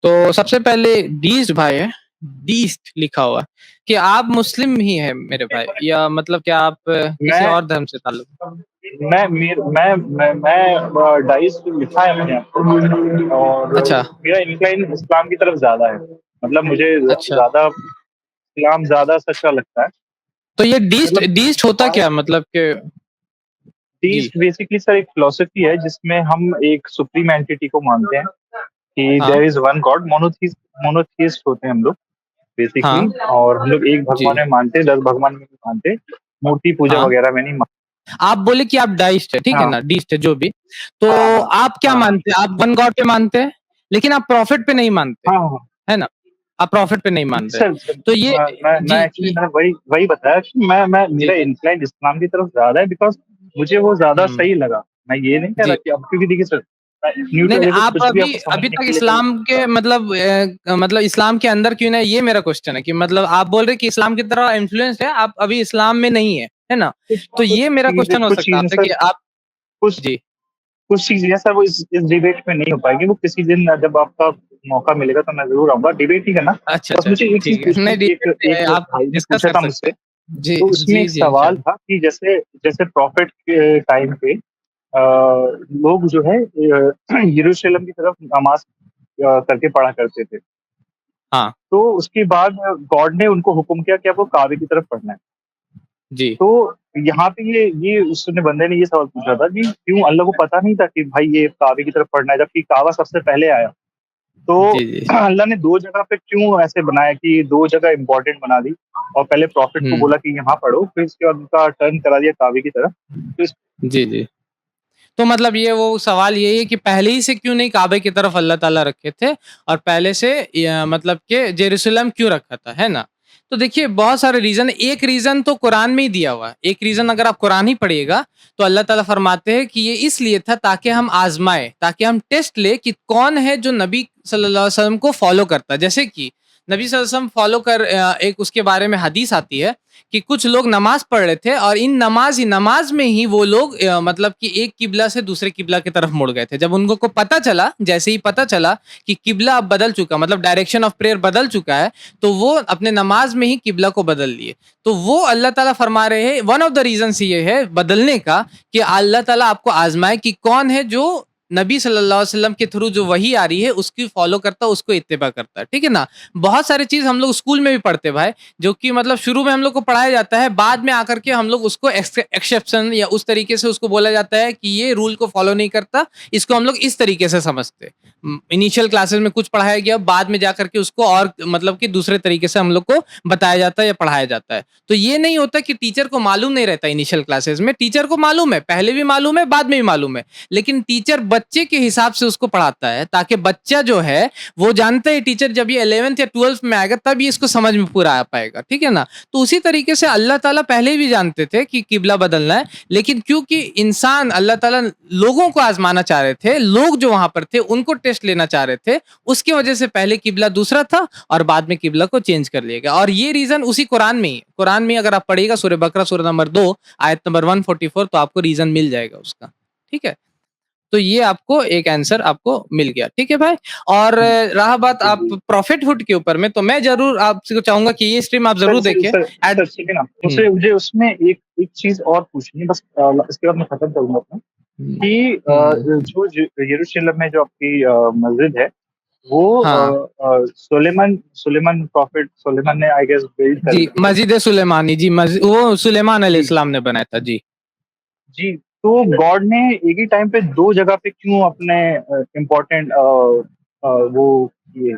तो सबसे पहले डीस्ट भाई है, डीस्ट लिखा हुआ कि आप मुस्लिम ही हैं मेरे भाई, या मतलब क्या आप किसी मैं और धर्म से ताल्लुक? मैं डाइस लिखा है मैंने आपको, और अच्छा, मेरा इंक्लाइन इस्लाम की तरफ ज्यादा है। मतलब मुझे अच्छा। ज्यादा इस्लाम ज्यादा सच्चा लगता है। तो ये डीस्ट मतलब डीस्ट होता क्या मतलब कि? जी, डीस्ट बेसिकली सर एक फिलोसफी है जिसमें हम एक सुप्रीम एंटिटी को मानते हैं कि हाँ, there is one God. Monotheist होते हैं हम लोग बेसिकली। हाँ, और हम लोग एक जी, भगवान में मानते हैं, 10 भगवान में नहीं मानते, मूर्ति पूजा हाँ। वगैरह में नहीं मानते। आप बोले कि आप डाइस्ट है, ठीक है हाँ, ना? डीस्ट है जो भी। तो हाँ, हाँ, आप क्या हाँ, मानते हैं? आप वन गॉड पे मानते हैं, लेकिन आप प्रॉफिट पे नहीं मानते, हाँ, हाँ। है ना? आप प्रॉफिट पे नहीं मान रहे। सर सर, तो ये मैं जी, एक्चुअली मैंने वही वही बताया कि मैं जी, मेरा जी। इंक्लाइन इस्लाम की तरफ ज्यादा है, बिकॉज मुझे वो ज्यादा हुँ, सही लगा। मैं ये नहीं कह रहा जी। कि अब, क्योंकि देखिए सर, नहीं, न्यूटन नहीं, देखो, आप कुछ भी अभी आपको अभी समझने तक के लिए तो। इस्लाम के मतलब इस्लाम के अंदर क्यों नहीं, ये मेरा क्वेश्चन है कि मतलब आप बोल रहे हैं कि इस्लाम की तरह इन्फ्लुएंस है, आप अभी इस्लाम में नहीं है ना? तो ये मेरा क्वेश्चन हो कुछ सकता है चीजें आपसे सर, कि आप कुछ जी, कुछ चीजें सर वो इस डिबेट में नहीं हो पाएगी। वो किसी दिन जब आपका मौका मिलेगा तो मैं जरूर आऊंगा। डिबेट ही करना। अच्छा, बस अच्छा, मुझे एक चीज ठीक है। पूछनी नहीं, थी। एक डिबेट है, एक आप भाई ने डिस्कस पूछा कर था सकते मुझसे, हैं। जी, तो उसमें जी, एक जी, सवाल इंशाल्लाह। था कि जैसे जैसे प्रॉफिट के टाइम पे लोग जो है यरूशलेम की तरफ नमाज करके पढ़ा करते थे। हाँ, तो उसके बाद गॉड ने उनको हुक्म किया कि आपको काबे की तरफ पढ़ना है। जी, तो यहाँ पे ये उसने बंदे ने ये सवाल पूछा था कि क्यों अल्लाह को पता नहीं था कि भाई ये काबे की तरफ पढ़ना है, जबकि काबा सबसे पहले आया। तो जी, जी। अल्लाह ने दो जगह पे क्यों ऐसे बनाया कि दो जगह इंपॉर्टेंट बना दी, और पहले प्रॉफिट को हुँ, बोला कि यहाँ पढ़ो, फिर इसके बाद उनका टर्न करा दिया काबे की तरफ। तो जी, जी। तो मतलब ये वो सवाल यही है कि पहले ही से क्यों नहीं काबे की तरफ अल्लाह ताला रखे थे, और पहले से मतलब कि जेरूसलम क्यों रखा था, है ना? तो देखिए बहुत सारे रीज़न, एक रीज़न तो कुरान में ही दिया हुआ है। एक रीज़न अगर आप कुरान ही पढ़िएगा तो अल्लाह ताला फरमाते हैं कि ये इसलिए था ताकि हम आज़माएँ, ताकि हम टेस्ट लें कि कौन है जो नबी सल्लल्लाहु अलैहि वसल्लम को फ़ॉलो करता है। जैसे कि नबी सल्लल्लाहु अलैहि वसल्लम फ़ॉलो कर एक उसके बारे में हदीस आती है कि कुछ लोग नमाज पढ़ रहे थे और इन नमाज में ही वो लोग मतलब कि एक किबला से दूसरे किबला की तरफ मुड़ गए थे। जब उनको को पता चला, जैसे ही पता चला कि किबला अब बदल चुका, मतलब डायरेक्शन ऑफ प्रेयर बदल चुका है, तो वो अपने नमाज में ही किबला को बदल लिए। तो वो अल्लाह ताला फरमा रहे हैं, वन ऑफ द रीजंस ये है बदलने का कि अल्लाह ताला आपको आजमाए कि कौन है जो नबी सल्लल्लाहु अलैहि वसल्लम के थ्रू जो वही आ रही है उसकी फॉलो करता है, उसको इत्तिबा करता है, ठीक है ना? बहुत सारी चीज हम लोग स्कूल में भी पढ़ते हैं भाई, जो कि मतलब शुरू में हम लोग को पढ़ाया जाता है, बाद में आकर के हम लोग उसको एक्सेप्शन या उस तरीके से उसको बोला जाता है कि ये रूल को फॉलो नहीं करता, इसको हम लोग इस तरीके से समझते। इनिशियल क्लासेस में कुछ पढ़ाया गया, बाद में जाकर के उसको और मतलब कि दूसरे तरीके से हम लोग को बताया जाता है या पढ़ाया जाता है। तो ये नहीं होता कि टीचर को मालूम नहीं रहता, इनिशियल क्लासेस में टीचर को मालूम है, पहले भी मालूम है, बाद में भी मालूम है, लेकिन टीचर बच्चे के हिसाब से उसको पढ़ाता है ताकि बच्चा जो है वो जानता है टीचर जब ये 11th या 12th में आएगा तब ये इसको समझ में पूरा आ पाएगा, ठीक है ना? तो उसी तरीके से अल्लाह ताला पहले भी जानते थे कि किबला बदलना है, लेकिन क्योंकि इंसान अल्लाह ताला लोगों को आजमाना चाह रहे थे, लोग जो वहां पर थे उनको टेस्ट लेना चाह रहे थे, उसकी वजह से पहले किबला दूसरा था और बाद में किबला को चेंज कर लिया गया। और ये रीजन उसी कुरान में ही है। कुरान में अगर आप पढ़िएगा सूरह बकरा सूरह नंबर 2 आयत नंबर 144, तो आपको रीजन मिल जाएगा उसका, ठीक है? तो ये आपको एक आंसर आपको मिल गया, ठीक है भाई। और रहा बात आप प्रॉफिटहुड के ऊपर में, तो मैं जरूर आपसे चाहूंगा कि ये स्ट्रीम आप जरूर सर सर देखिए। सर एट सर ठीक है ना, मुझे मुझे उसमें एक एक चीज और पूछनी है बस, इसके बाद मैं खत्म करूंगा अपना। कि जो यरूशलेम में जो आपकी मस्जिद है, वो हाँ, सुलेमान सुलेमान प्रॉफिट सुलेमान ने आई गेस बिल्ड जी, करी थी, राइट? मस्जिद सुलेमानी जी, मस्जिद वो सुलेमान जी अलैहिस्सलाम ने बनाया था जी। जी। तो गॉड ने एक ही टाइम पे दो जगह पे क्यों अपने इम्पोर्टेंट वो किए?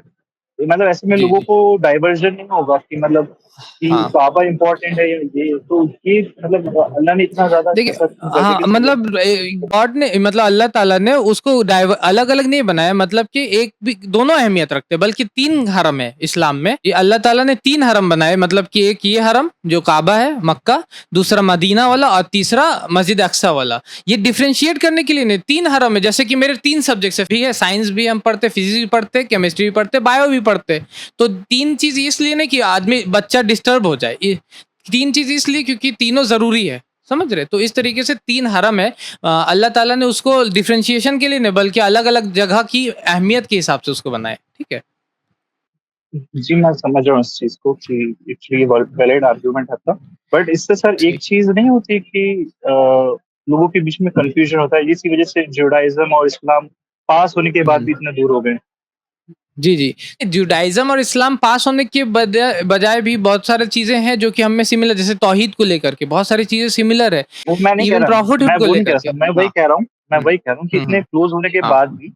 मतलब ऐसे में जी, लोगों जी। को डाइवर्जन नहीं होगा कि मतलब कि हाँ, काबा इम्पोर्टेंट है या ये, तो ये मतलब अल्लाह ने इतना ज्यादा देखिए, ऐसा क्यों कर दिया हाँ, कि उसको मतलब गॉड ने मतलब अल्लाह ताला ने उसको अलग अलग नहीं बनाया, मतलब कि एक भी दोनों अहमियत रखते हैं, बल्कि तीन हरम है इस्लाम में। ये अल्लाह ताला ने तीन हरम बनाए, मतलब कि एक ये हरम जो काबा है मक्का, दूसरा मदीना वाला और तीसरा मस्जिद अक्सा वाला। ये डिफ्रेंशिएट करने के लिए नहीं, तीन हरम है। जैसे कि मेरे तीन सब्जेक्ट्स है, ठीक है, साइंस भी हम पढ़ते, फिजिक्स भी पढ़ते, केमिस्ट्री भी पढ़ते, बायो भी पढ़ते। तो तीन चीज इसलिए नहीं कि आदमी बच्चा डिस्टर्ब हो जाए, तीन चीज इसलिए क्योंकि तीनों जरूरी है, समझ रहे? तो इस तरीके से तीन हरम है। अल्लाह ताला ने उसको डिफरेंशिएशन के लिए नहीं, बल्कि अलग अलग जगह की अहमियत के हिसाब से उसको बनाया, ठीक है? जी, मैं समझ रहा हूँ इस चीज़ को कि एक्चुअली वैलिड आर्गुमेंट है आपका। बट इससे सर एक जी। चीज़ नहीं होती कि लोगों के बीच में कन्फ्यूजन होता है, इसी वज़ह से जुडाइज़्म और इस्लाम पास होने के बाद हुँ। भी इतने दूर हो गए। जी, जी। जुडाइज़्म और इस्लाम पास होने के बजाय भी बहुत सारी चीज़ें हैं जो कि हम में सिमिलर, जैसे तौहीद को लेकर के बहुत सारी चीज़ें सिमिलर है। वो मैं नहीं कह इवन रहा, प्रॉफिटहुड मैं को वो नहीं कह लेकर रहा के। सर, मैं वही हाँ। कह रहा हूँ, मैं हुँ। वही कह रहा हूँ कि हुँ, इतने हुँ। क्लोज़ होने के हाँ। बाद भी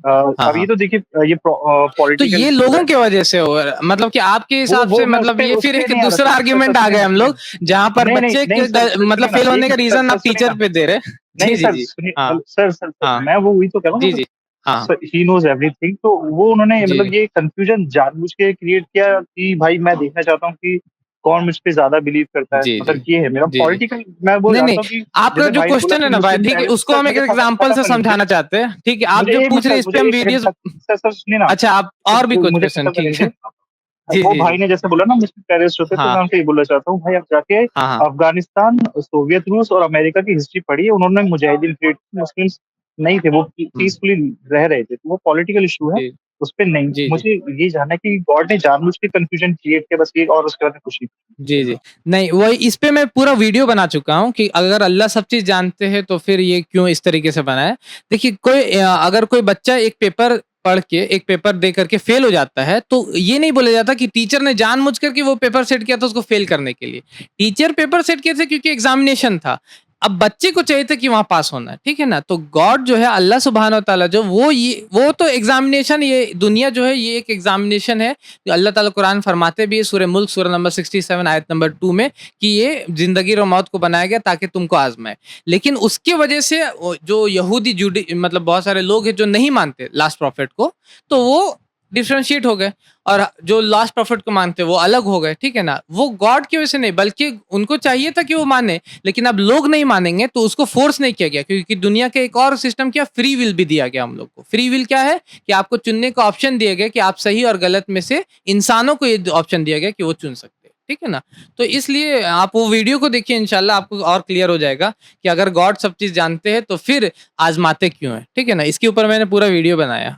हाँ, अब ये हाँ। तो देखिए ये तो पॉलिटिकल ये इश्यू है। लोगों की वजह से हो रहा है, मतलब कि आपके हिसाब वो से, मैं मतलब ये उस फिर पे एक नहीं आ रहा दूसरा सर, आर्गुमेंट आ सुनिए गए ना, हम सुनिए लोग, ना। जहाँ पर नहीं, नहीं, बच्चे नहीं के सर, मतलब सुनिए ना, फेल होने एक का सर रीज़न सर आप सुनिए टीचर ना। पे दे रहे हैं। नहीं जी, जी, सर, जी। सुनिए हाँ, सर, हाँ। मैं वो वही तो कह रहा हूँ जी, ना, जी। हाँ। सर ही नोज़ एवरीथिंग, तो वो उन्होंने जी। मतलब ये कन्फ्यूजन जानबूझ के क्रिएट किया कि भाई मैं देखना चाहता हूँ कि कौन मुझ पे ज़्यादा बिलीव करता है। जी, जी। मतलब ये है मेरा जी, जी। पॉलिटिकल, मैं वो नहीं, नहीं, जानता हूँ कि आपका जैसे जो भाई ने बोला क्वेश्चन है कि ना भाई, मुस्लिम ठीक है, पहले उसको हम एक मुझे एग्ज़ाम्पल से खत्म करने दीजिए। समझाना चाहते हैं, ठीक है? आप मुझे जो एक पूछ रहे हैं मिनट इस सर, पे हम मुझे 1 सेकंड वीडियोज़। सर सुनिए ना, अच्छा, आप और भी कुछ मुझे क्वेश्चन, खत्म करने ठीक है। दीजिए। जी, वो जी, भाई जी। ने जैसे बोला ना मुस्लिम टेररिस्ट होते हैं, तो हाँ, मैं उनसे ये बोलना चाहता हूँ, भाई आप जाके हाँ, हाँ। अफ़गानिस्तान, सोवियत रूस और अमेरिका की हिस्ट्री पढ़िए, उन्होंने मुजाहिदीन क्रिएट की, मुस्लिम्स नहीं थे, वो हुँ। पीसफुली रह रहे थे, तो वो पॉलिटिकल इश्यू है, जी। उसपे नहीं। जी, जी। मुझे ये जानना है कि गॉड ने जानबूझ के कन्फ्यूजन क्रिएट किया, बस ये, और उसके बाद में कुछ नहीं। जी, जी। नहीं, वही इस पे मैं पूरा वीडियो बना चुका हूँ कि अगर अल्लाह सब चीज़ जानते हैं तो फिर ये क्यों इस तरीके से बनाया। देखिए, अगर कोई बच्चा एक पेपर पढ़ के, एक पेपर दे करके फेल हो जाता है, तो ये नहीं बोला जाता कि टीचर ने जानबूझ कर के वो पेपर सेट किया था उसको फेल करने के लिए। टीचर पेपर सेट किए थे क्योंकि एग्ज़ामिनेशन था। अब बच्चे को चाहिए था कि वहाँ पास होना है, ठीक है ना? तो गॉड जो है, अल्लाह सुब्हान व तआला जो, वो तो एग्ज़ामिनेशन, ये दुनिया जो है ये एक एग्ज़ामिनेशन है। अल्लाह ताला कुरान फरमाते भी है, सूरह मुल्क सूरह नंबर 67 आयत नंबर 2 में, कि ये ज़िंदगी और मौत को बनाया गया ताकि तुमको आज़माए। लेकिन उसकी वजह से जो यहूदी मतलब बहुत सारे लोग हैं जो नहीं मानते लास्ट प्रॉफिट को, तो वो डिफरेंशिएट हो गए, और जो लास्ट प्रॉफिट को मानते वो अलग हो गए, ठीक है ना? वो गॉड की वजह से नहीं, बल्कि उनको चाहिए था कि वो माने, लेकिन अब लोग नहीं मानेंगे तो उसको फोर्स नहीं किया गया, क्योंकि दुनिया का एक और सिस्टम क्या, फ्री विल भी दिया गया हम लोग को। फ्री विल क्या है कि आपको चुनने का ऑप्शन दिया गया कि आप सही और गलत में से, इंसानों को ये ऑप्शन दिया गया कि वो चुन सकते हैं, ठीक है ना? तो इसलिए आप वो वीडियो को देखिए, इंशाल्लाह आपको और क्लियर हो जाएगा कि अगर गॉड सब चीज़ जानते हैं तो फिर आज़माते क्यों हैं, ठीक है ना? इसके ऊपर मैंने पूरा वीडियो बनाया।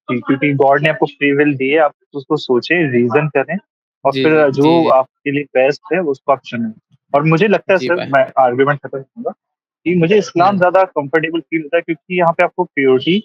क्योंकि गॉड ने आपको फ्री विल दी है, आप उसको सोचें, रीज़न करें और जी, जी। फिर जो जी, जी। आपके लिए बेस्ट है उसको आप चुनें। और मुझे लगता है जी सर, भाई। मैं आर्गुमेंट खत्म करूँगा, कि मुझे इस्लाम हुँ, ज़्यादा कंफर्टेबल फ़ील होता है, क्योंकि यहाँ पे आपको प्योरिटी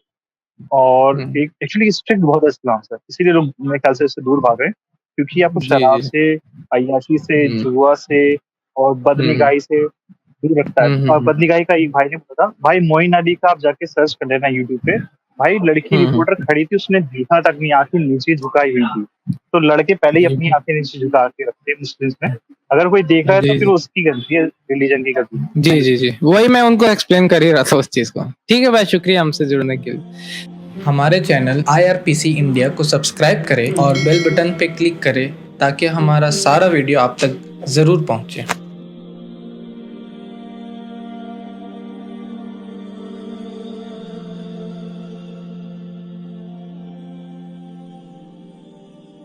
और हुँ। एक एक्चुअली स्ट्रिक्ट बहुत है इस्लाम सर, इसीलिए लोग मेरे ख्याल से इससे दूर भाग रहे हैं, क्योंकि आपको जी, शराब जी। से, अय्याशी से, हुँ, जुआ से और हुँ। बदनिगाही से दूर रखता है। हुँ, हुँ, और हुँ। बदनिगाही का एक भाई ने बोला था, भाई मोइन अली का आप जाके सर्च कर लेना यूट्यूब पे, भाई लड़की हुँ, हुँ। रिपोर्टर खड़ी थी, उसने देखा तक नहीं, आँखें नीचे झुकाई हुई थी। तो लड़के पहले ही जी, अपनी जी। आँखें नीचे झुका के रखते हैं मुस्लिम्स में। अगर कोई देख रहा है तो जी, फिर जी। वो उसकी गलती है, रिलीजन की गलती जी, नहीं। जी, जी। वही मैं उनको एक्सप्लेन कर ही रहा था उस चीज़ को। ठीक है भाई, शुक्रिया हमसे जुड़ने के लिए। हमारे चैनल IRPC इंडिया को सब्सक्राइब करें और बेल बटन पे क्लिक करें ताकि हमारा सारा वीडियो आप तक ज़रूर पहुँचे।